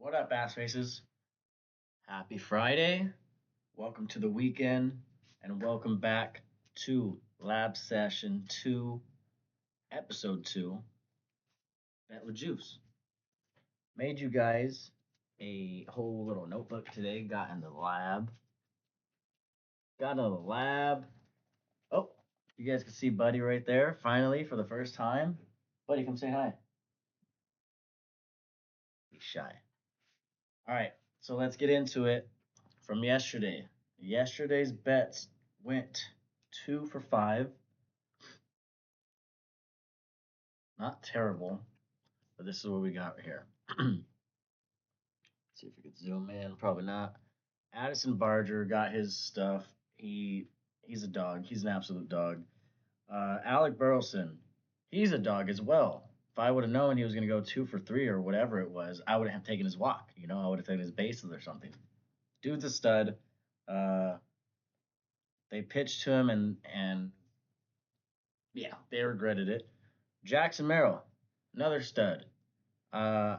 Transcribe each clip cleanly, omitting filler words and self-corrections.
What up, ass faces? Happy Friday. Welcome to the weekend and welcome back to Lab Session 2, Episode 2, Bet with Juice. Made you guys a whole little notebook today. Got in the lab. Got in the lab. Oh, you guys can see Buddy right there, finally, for the first time. Buddy, come say hi. He's shy. All right, so let's get into it from yesterday. Yesterday's bets went 2 for 5. Not terrible, but this is what we got right here. See if we could zoom in. Probably not. Addison Barger got his stuff. He's a dog. He's an absolute dog. Alec Burleson, he's a dog as well. If I would have known he was going to go 2 for 3 or whatever it was, I would have taken his walk. I would have taken his bases or something. Dude's a stud. Uh, they pitched to him and yeah, they regretted it. Jackson Merrill, another stud. I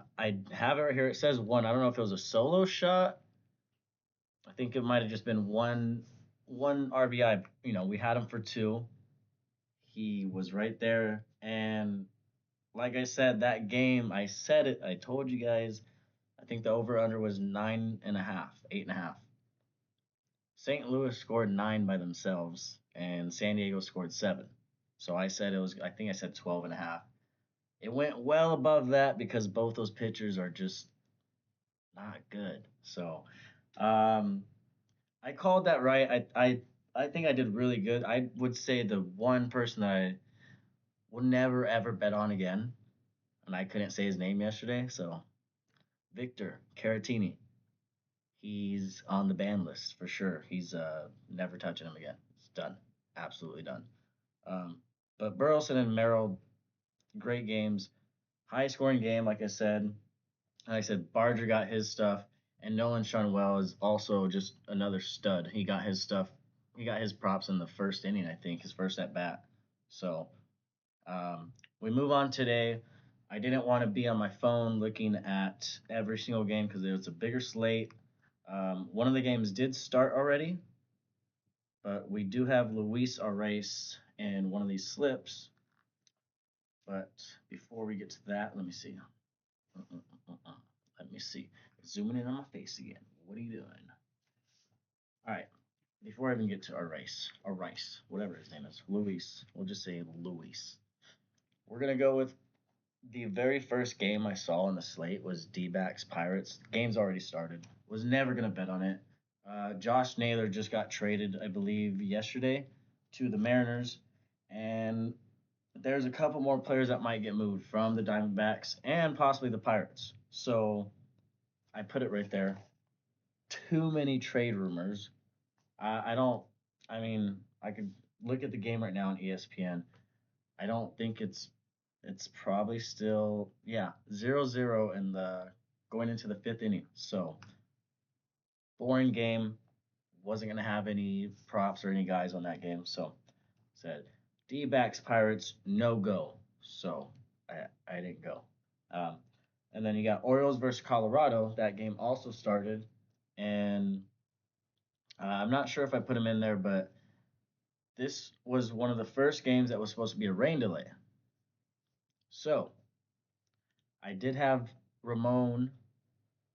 have it right here. It says one. I don't know if it was a solo shot. I think it might have just been one RBI. We had him for two. He was right there, and like I said, that game, I said it. I told you guys. I think the over under was 9.5, 8.5. St. Louis scored 9 by themselves, and San Diego scored 7. So I said it was. I think I said 12.5. It went well above that because both those pitchers are just not good. So um, I called that right. I think I did really good. I would say the one person that I will never ever bet on again, and I couldn't say his name yesterday. So Victor Caratini, he's on the ban list for sure. He's never touching him again. It's done, absolutely done. Um, but Burleson and Merrill, great games, high scoring game. Like I said, Barger got his stuff, and Nolan Shunwell is also just another stud. He got his stuff. He got his props in the first inning, I think, his first at bat. So we move on today. I didn't want to be on my phone looking at every single game because it was a bigger slate. One of the games did start already, but we do have Luis Arraez in one of these slips. But before we get to that, let me see. Let me see. Zooming in on my face again. What are you doing? All right. Before I even get to Arraez, whatever his name is, Luis. We'll just say Luis. We're gonna go with the very first game I saw on the slate was D-backs Pirates. Game's already started. Was never gonna bet on it. Josh Naylor just got traded, I believe, yesterday to the Mariners, and there's a couple more players that might get moved from the Diamondbacks and possibly the Pirates. So I put it right there. Too many trade rumors. I don't. I mean, I could look at the game right now on ESPN. I don't think it's probably still 0-0 in the going into the fifth inning. So boring game. Wasn't gonna have any props or any guys on that game. So said D-backs Pirates no go. So I didn't go. Um, and then you got Orioles versus Colorado. That game also started, and I'm not sure if I put him in there, but this was one of the first games that was supposed to be a rain delay. So I did have Ramon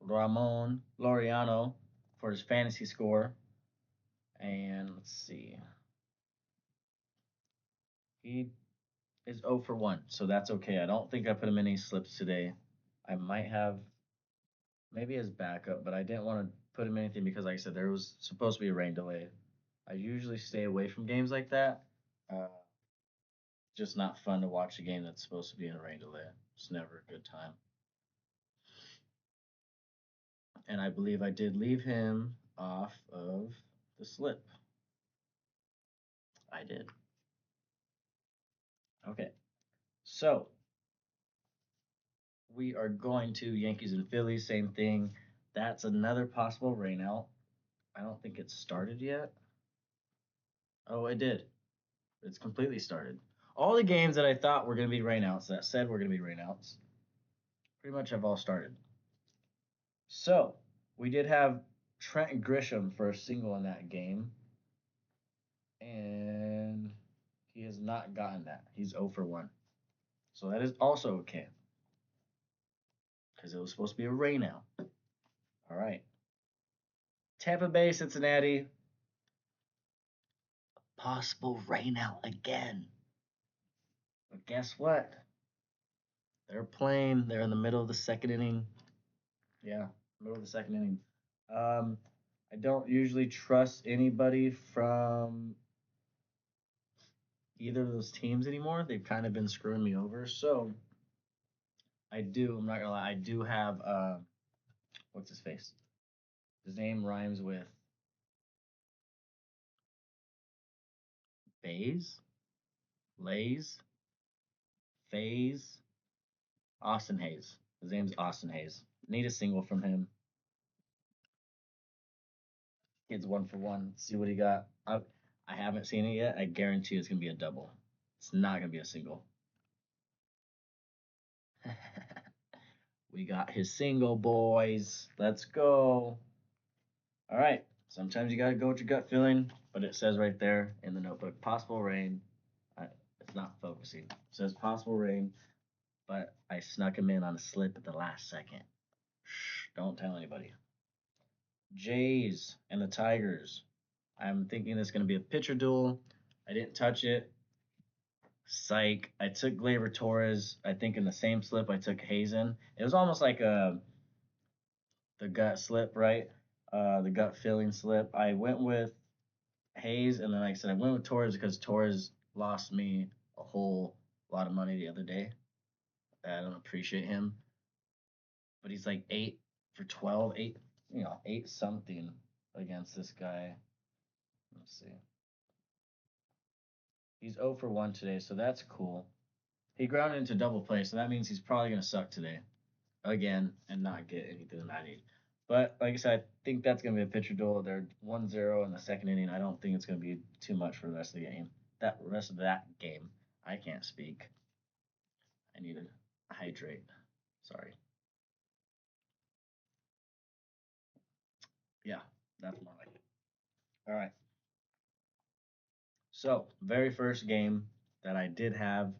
Laureano for his fantasy score, and let's see, he is 0 for 1, so that's okay. I don't think I put him in any slips today. I might have maybe as backup, but I didn't want to put him in anything because, like I said, there was supposed to be a rain delay. I usually stay away from games like that. Uh, just not fun to watch a game that's supposed to be in a rain delay. It's never a good time. And I believe I did leave him off of the slip. I did. Okay. So we are going to Yankees and Phillies, same thing. That's another possible rainout. I don't think it started yet. Oh, it did. It's completely started. All the games that I thought were going to be rainouts, that said were going to be rainouts, pretty much have all started. So we did have Trent Grisham for a single in that game, and he has not gotten that. He's 0 for 1. So that is also okay because it was supposed to be a rain out. All right. Tampa Bay, Cincinnati, possible rain out again. But guess what? They're playing. They're in the middle of the second inning. Yeah, middle of the second inning. Um, I don't usually trust anybody from either of those teams anymore. They've kind of been screwing me over. So I do. I'm not gonna lie. I do have. What's his face? His name rhymes with Bays, Lays, Faze, Austin Hayes. His name's Austin Hayes. Need a single from him. Kid's 1 for 1. See what he got. I haven't seen it yet. I guarantee it's gonna be a double. It's not gonna be a single. We got his single, boys. Let's go. All right. Sometimes you gotta go with your gut feeling, but it says right there in the notebook, possible rain. It's not focusing. It says possible rain, but I snuck him in on a slip at the last second. Shh, don't tell anybody. Jays and the Tigers. I'm thinking it's gonna be a pitcher duel. I didn't touch it. Psych. I took Gleyber Torres. I think in the same slip I took Hazen. It was almost like the gut slip, right? The gut feeling slip. I went with Hayes, and then like I said, I went with Torres because Torres lost me a whole lot of money the other day. I don't appreciate him, but he's like 8 for 12, eight something against this guy. Let's see. He's 0 for 1 today, so that's cool. He grounded into double play, so that means he's probably gonna suck today again and not get anything that I need. But like I said, I think that's going to be a pitcher duel. They're 1-0 in the second inning. I don't think it's going to be too much for the rest of the game. That rest of that game, I can't speak. I need to hydrate. Sorry. Yeah, that's more like it. All right. So, very first game that I did have.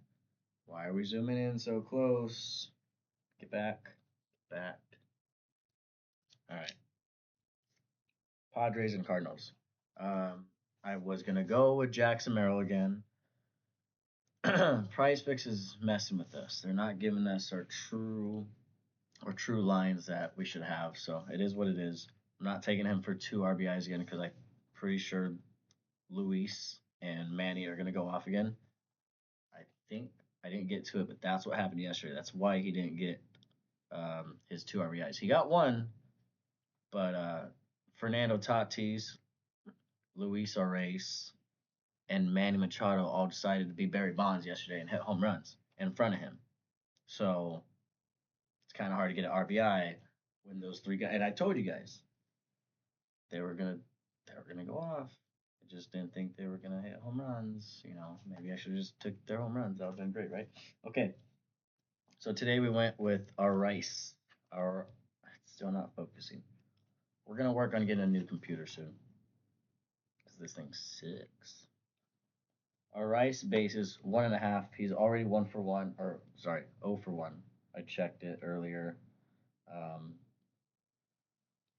Why are we zooming in so close? Get back. Get back. All right. Padres and Cardinals. Um, I was going to go with Jackson Merrill again. Price Fix is messing with us. They're not giving us our true lines that we should have. So it is what it is. I'm not taking him for 2 RBIs again because I'm pretty sure Luis and Manny are gonna go off again. I think I didn't get to it, but that's what happened yesterday. That's why he didn't get his 2 RBIs. He got one, but Fernando Tatis, Luis Arraez, and Manny Machado all decided to be Barry Bonds yesterday and hit home runs in front of him. So it's kind of hard to get an RBI when those three guys. And I told you guys they were gonna they were gonna go off. I just didn't think they were gonna hit home runs. Maybe I should have just took their home runs. That would have been great, right? Okay. So today we went with our rice. Our It's still not focusing. We're gonna work on getting a new computer soon because this thing sucks. Our rice base is 1.5. He's already 1 for 1, or sorry, 0 for 1. I checked it earlier. Um,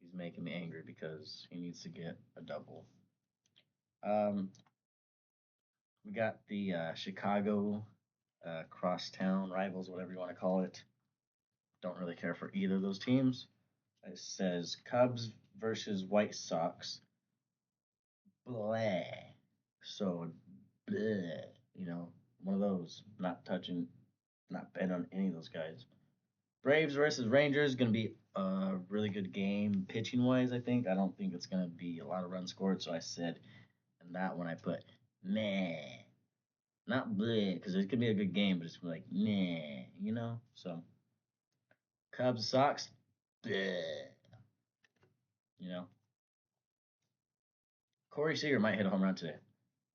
He's making me angry because he needs to get a double. Um, we got the Chicago crosstown rivals, whatever you want to call it. Don't really care for either of those teams. It says Cubs versus White Sox. Blah. So, bleh. One of those. Not touching, not betting on any of those guys. Braves versus Rangers going to be a really good game pitching wise. I think. I don't think it's going to be a lot of runs scored. So I said, and that one I put meh, not bleh, because it could be a good game, but it's like meh. So Cubs Sox, bleh, you know. Corey Seager might hit a home run today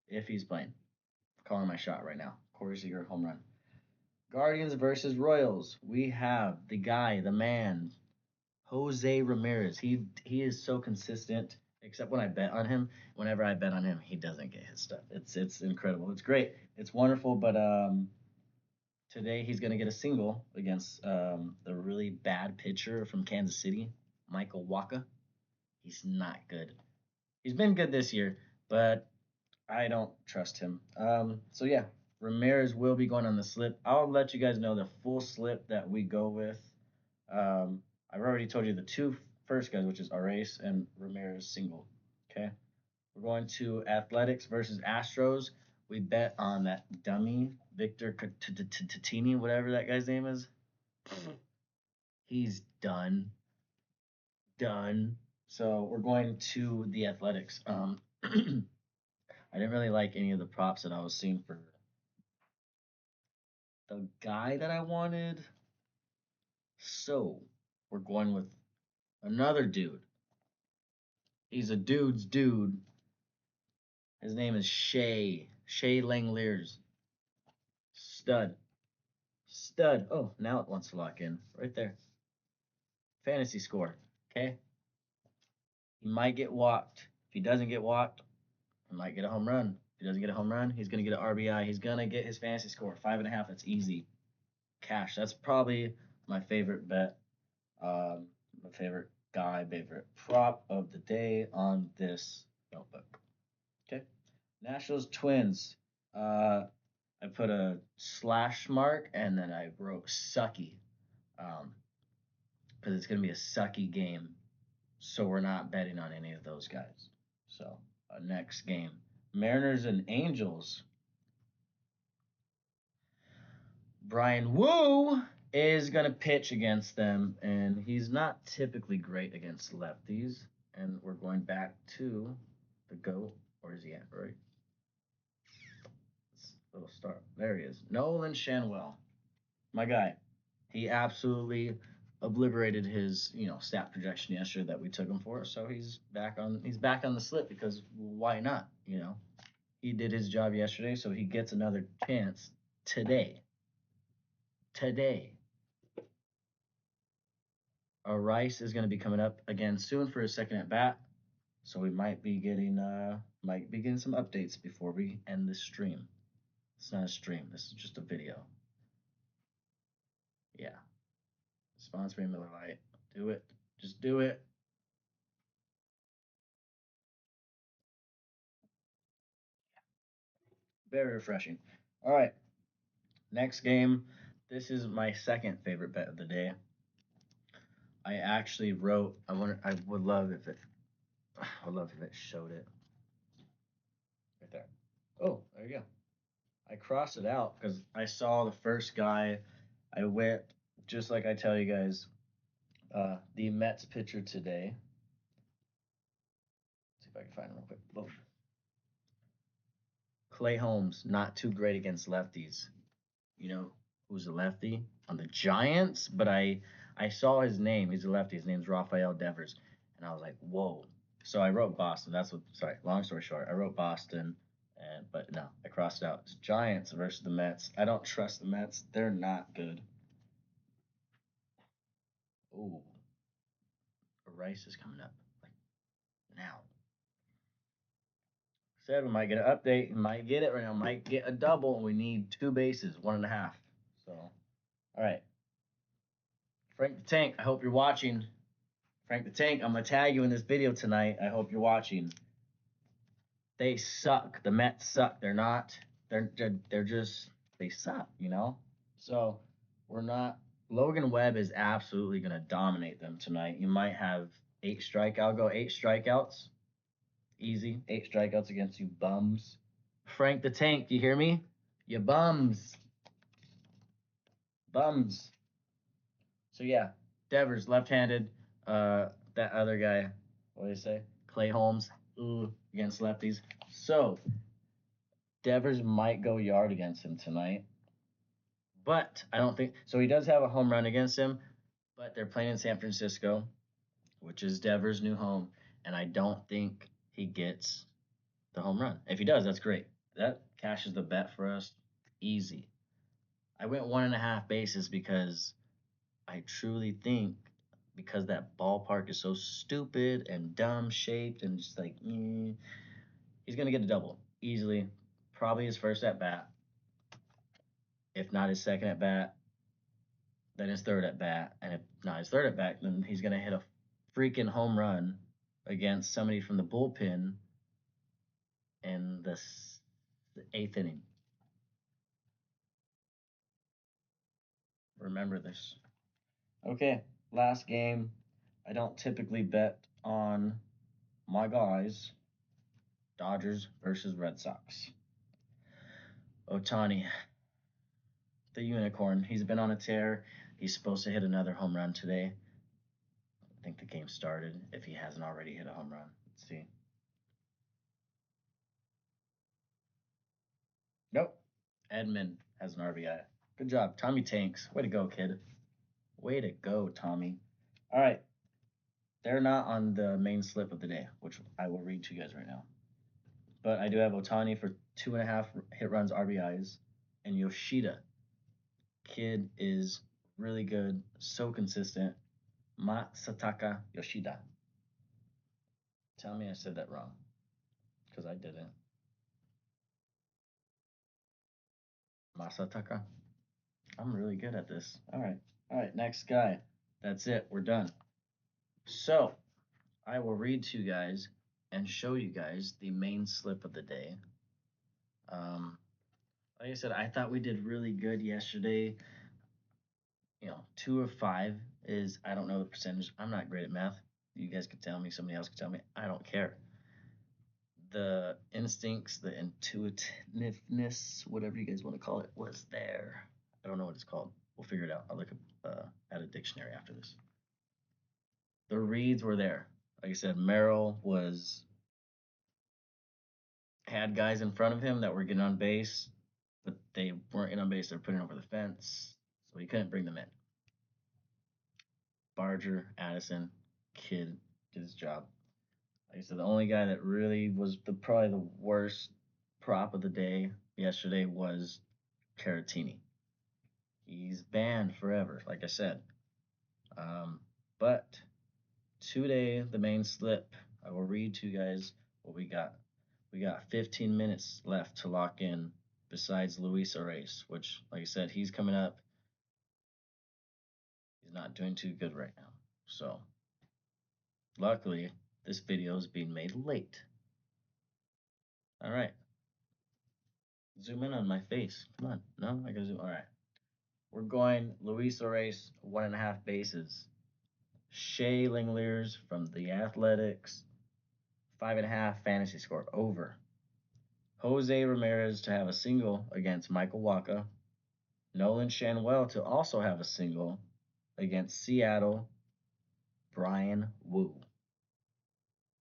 if he's playing. Calling my shot right now. Corey Seager home run. Guardians versus Royals. We have the guy, the man, Jose Ramirez. He is so consistent. Except when I bet on him, whenever I bet on him, he doesn't get his stuff. It's incredible. It's great. It's wonderful. But today he's gonna get a single against the really bad pitcher from Kansas City, Michael Waka. He's not good. He's been good this year, but I don't trust him. So yeah, Ramirez will be going on the slip. I'll let you guys know the full slip that we go with. I've already told you the two first guys, which is Arrace and Ramirez single. Okay, we're going to Athletics versus Astros. We bet on that dummy Victor Tatini, whatever that guy's name is. He's done, done. So we're going to the Athletics. I didn't really like any of the props that I was seeing for the guy that I wanted. So we're going with another dude. He's a dude's dude. His name is Shay. Shay Langlears. Stud. Stud. Oh, now it wants to lock in. Right there. Fantasy score. Okay? He might get walked. If he doesn't get walked, he might get a home run. If he doesn't get a home run, he's going to get an RBI. He's going to get his fantasy score. 5.5. That's easy. Cash. That's probably my favorite bet. My favorite guy, favorite prop of the day on this notebook. Okay. Nationals Twins. I put a slash mark and then I wrote sucky because it's going to be a sucky game. So we're not betting on any of those guys. So next game, Mariners and Angels. Brian Wu is going to pitch against them, and he's not typically great against lefties. And we're going back to the GOAT. Where is he at, right? Little star. There he is. Nolan Shanwell. My guy. He absolutely obliterated his, stat projection yesterday that we took him for. So he's back on the slip because why not? He did his job yesterday, so he gets another chance today. Today. Rice is going to be coming up again soon for his second at bat, so we might be getting some updates before we end this stream. It's not a stream. This is just a video. Yeah. Sponsor me, Miller Lite. Do it. Just do it. Very refreshing. All right. Next game. This is my second favorite bet of the day. I actually wrote. I would love if it. I would love if it showed it right there. Oh, there you go. I crossed it out because I saw the first guy. I went just like I tell you guys. The Mets pitcher today. Let's see if I can find him real quick. Boom. Clay Holmes, not too great against lefties. You know who's a lefty on the Giants? But I saw his name. He's a lefty. His name's Rafael Devers, and I was like, whoa. So I wrote Boston. That's what. Sorry. Long story short, I wrote Boston, but no, I crossed it out. It's Giants versus the Mets. I don't trust the Mets. They're not good. Ooh, Rice is coming up like now. Said we might get an update. We might get it right now. Might get a double. We need two bases, 1.5. So, all right. Frank the Tank, I hope you're watching. Frank the Tank, I'm gonna tag you in this video tonight. I hope you're watching. They suck. The Mets suck. They're not. They're just they suck. So we're not. Logan Webb is absolutely gonna dominate them tonight. You might have 8 strikeouts. I'll go 8 strikeouts. Easy. 8 strikeouts against you bums. Frank the Tank, you hear me? You bums. Bums. So yeah, Devers left-handed. That other guy, what do you say? Clay Holmes, against lefties. So Devers might go yard against him tonight, but I don't think so. He does have a home run against him, but they're playing in San Francisco, which is Devers' new home, and I don't think he gets the home run. If he does, that's great. That cashes the bet for us easy. I went 1.5 bases because I truly think because that ballpark is so stupid and dumb shaped and just like, he's going to get a double easily. Probably his first at bat. If not his second at bat, then his third at bat. And if not his third at bat, then he's going to hit a freaking home run against somebody from the bullpen in the eighth inning. Remember this. Okay, last game. I don't typically bet on my guys. Dodgers versus Red Sox. Otani, the unicorn. He's been on a tear. He's supposed to hit another home run today. I think the game started if he hasn't already hit a home run. Let's see. Nope. Edmund has an RBI. Good job. Tommy Tanks. Way to go, kid. Way to go, Tommy. All right. They're not on the main slip of the day, which I will read to you guys right now. But I do have Otani for 2.5 hit runs, RBIs, and Yoshida. Kid is really good, so consistent. Masataka Yoshida. Tell me I said that wrong, because I didn't. Masataka. I'm really good at this. All right. All right, next guy. That's it. We're done. So, I will read to you guys and show you guys the main slip of the day. Um, like I said, I thought we did really good yesterday. 2 of 5 is, I don't know the percentage. I'm not great at math. You guys could tell me, somebody else could tell me. I don't care. The instincts, the intuitiveness, whatever you guys want to call it, was there. I don't know what it's called. We'll figure it out. I'll look at a dictionary after this. The reads were there. Like I said, Merrill was had guys in front of him that were getting on base, but they weren't getting on base. They're putting over the fence, so he couldn't bring them in. Barger, Addison, Kid did his job. Like I said, the only guy that really was probably the worst prop of the day yesterday was Caratini. He's banned forever, like I said. But today, the main slip, I will read to you guys what we got. We got 15 minutes left to lock in besides Luis Arraez, which, like I said, he's coming up. He's not doing too good right now. So, luckily, this video is being made late. All right. Zoom in on my face. Come on. No, I gotta zoom. All right. We're going Luis Arraez, 1.5 bases. Shea Linglers from the Athletics, 5.5 fantasy score over. Jose Ramirez to have a single against Michael Waka. Nolan Shanwell to also have a single against Seattle, Brian Wu.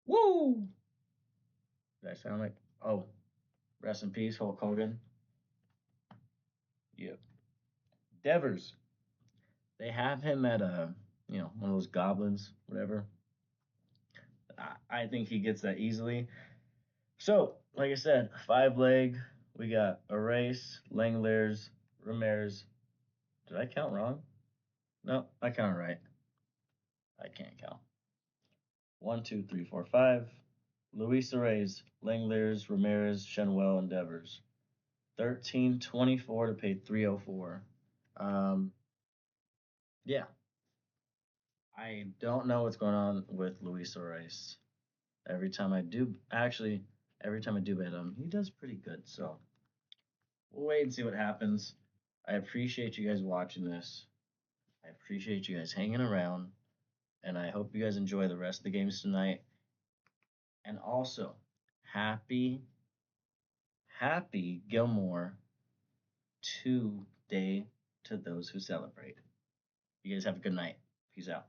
Woo! Did I sound like? Oh, rest in peace, Hulk Hogan. Yep. Devers. They have him at one of those goblins, whatever. I think he gets that easily. So, like I said, 5 leg. We got Erase, Langlaers, Ramirez. Did I count wrong? No, I counted right. I can't count. 1, 2, 3, 4, 5. Luis Arraez, Langlaers, Ramirez, Shenwell, and Devers. 13.24 to pay 304. Yeah, I don't know what's going on with Luis Arraez. Every time I do bet him, he does pretty good. So we'll wait and see what happens. I appreciate you guys watching this. I appreciate you guys hanging around. And I hope you guys enjoy the rest of the games tonight. And also, happy, happy Gilmore 2 day to those who celebrate. You guys have a good night. Peace out.